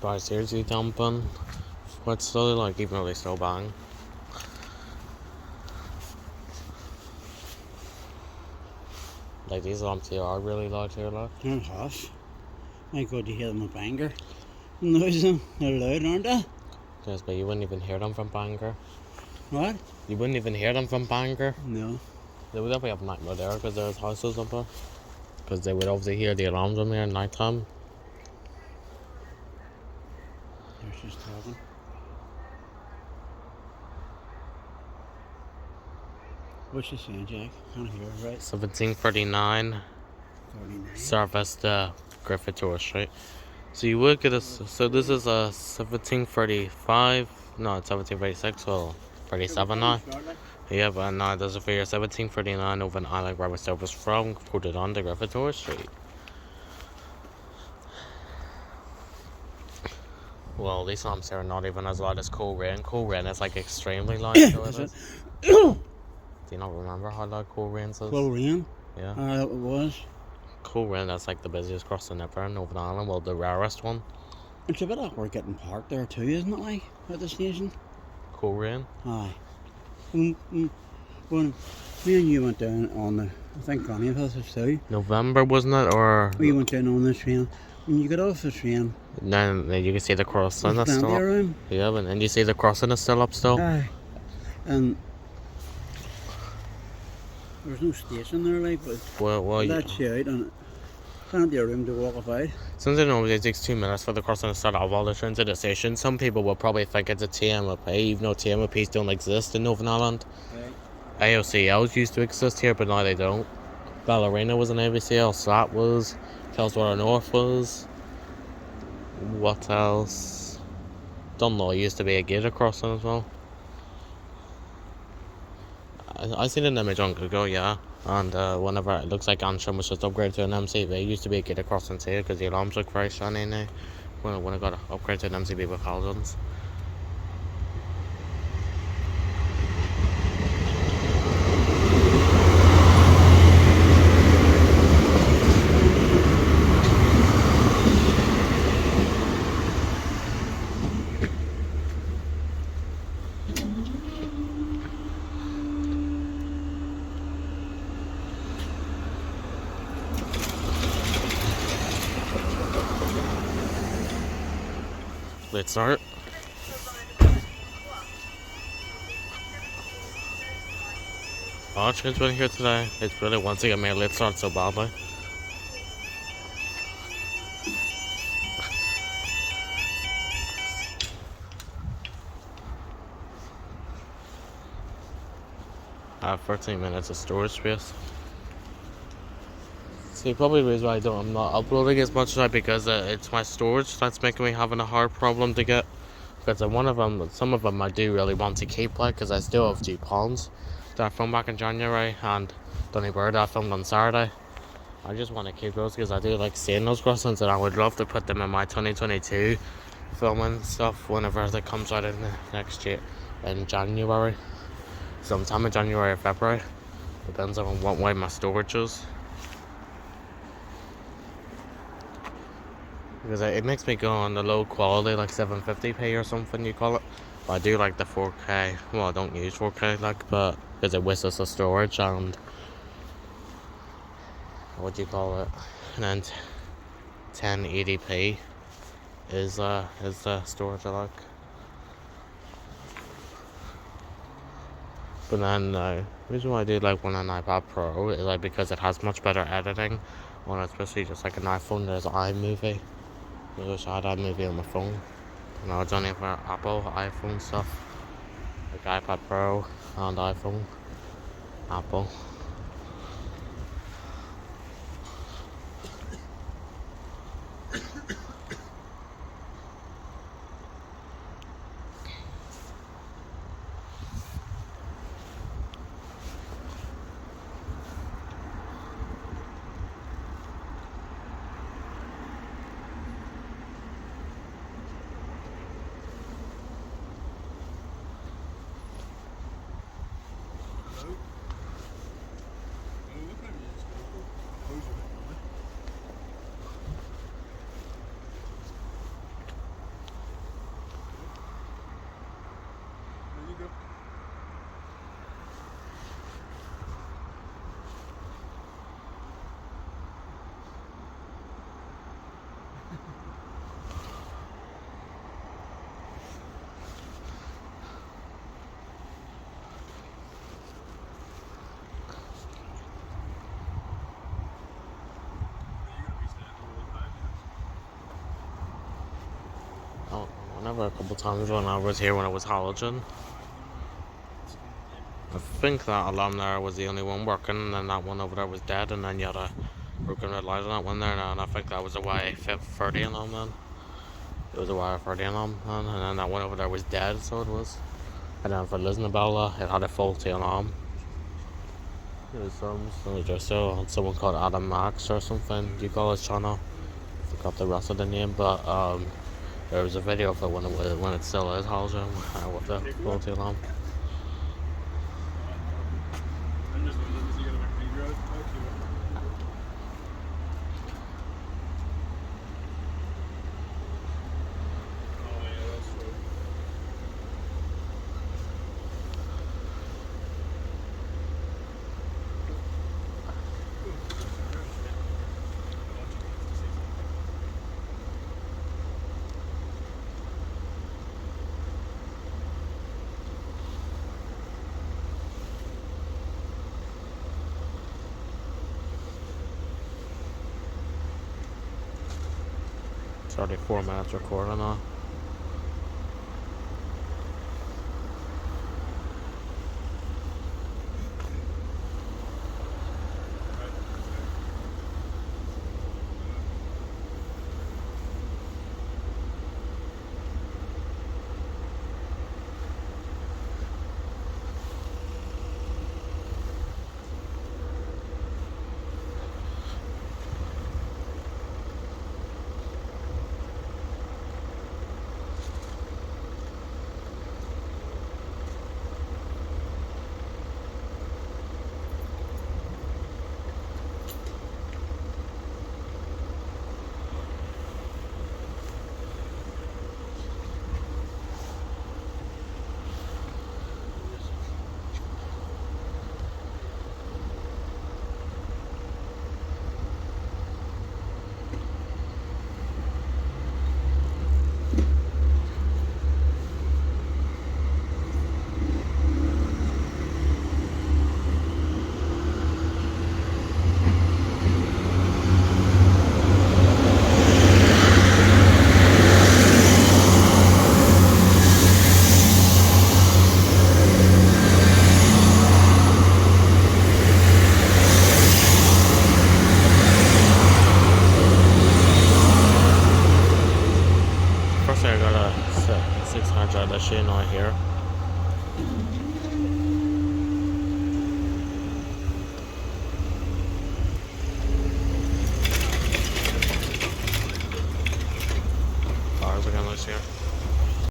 But seriously dumping. What's still like, even though they still bang. Like these lamps here are really loud here, like. They're harsh. My God, you hear them with Bangor. Noise them. They're loud, aren't they? Yes, but you wouldn't even hear them from Bangor. What? You wouldn't even hear them from Bangor. No. They would definitely have nightmare there because there's houses up there. Because they would obviously hear the alarms on there at night time. They're just talking. What's she saying, Jack? I can't hear her right. 1739. 39. Surface to Griffith Tour Street. So you would get a. So this is a 1735. No, it's 1736. Well, 37 now. Yeah, but now there's a figure 1739 over an island where service from quoted on the Griffith Tour Street. Well, these lamps here are not even as loud as Cool Rain. Cool Rain is like extremely loud. Is it? Do you not remember how loud Cool Rain is? Cool Rain? Yeah. It was. Cool Rain, that's like the busiest crossing ever in Northern Ireland. Well, the rarest one. It's a bit awkward getting parked there too, isn't it, like, at the station? Cool Rain? Aye. When me and you went down on the, I think Granny of us too. November, wasn't it? Or we went down on the train. When you get off the train, then you can see the crossing is still up. Around. Yeah, but then you see the crossing is still up still. Aye. And there's no station there, like, but well that's you out and plenty of room to walk about. Since it normally takes 2 minutes for the crossing to start out all the trains at the station, some people will probably think it's a TMOP, even though TMOPs don't exist in Northern Ireland. Right. AOCLs used to exist here, but now they don't. Ballerina was an AVCL, SLAT was, Kelswater North was. What else? Dunlaw used to be a gated crossing as well. I seen an image on Google, yeah. And whenever it looks like Antrim was just upgraded to an MCB, it used to be a gated crossing too because the alarms look very shiny now. When I got upgraded to an MCB with halogens. Let's start. Oh, train's been here today. It's really once again made a late start so badly. I have 13 minutes of storage space. See, probably the reason why I'm not uploading as much as because it's my storage that's making me having a hard problem to get. Because some of them I do really want to keep, like, because I still have 2 ponds that I filmed back in January and Doneybird I filmed on Saturday. I just want to keep those because I do like seeing those crossings and I would love to put them in my 2022 filming stuff whenever that comes out in the next year in January. Sometime in January or February. Depends on what way my storage is. Because it makes me go on the low quality, like 750p or something you call it. But I do like the 4K. Well, I don't use 4K, like, but because it whistles the storage and what do you call it? And then 1080p is the storage I like. But then the reason why I do like one on iPad Pro is like because it has much better editing on it, especially just like an iPhone. There's iMovie. I wish I had iMovie on my phone. No, it's only for Apple iPhone stuff. Like iPad Pro and iPhone. Apple. never a couple times when I was here when I was Halogen. I think that alarm there was the only one working, and then that one over there was dead, and then you had a broken red light on that one there, and I think that was a Y30 alarm then. It was a Y30 alarm then, and then that one over there was dead, so it was. And then for Lisnabella, it had a faulty alarm. It was just so someone called Adam Max or something. You call his channel? I forgot the rest of the name, but there was a video of it when it still is Halogen with the faulty alarm. It's already 4 minutes recording now. First I got a 600 that shit not here.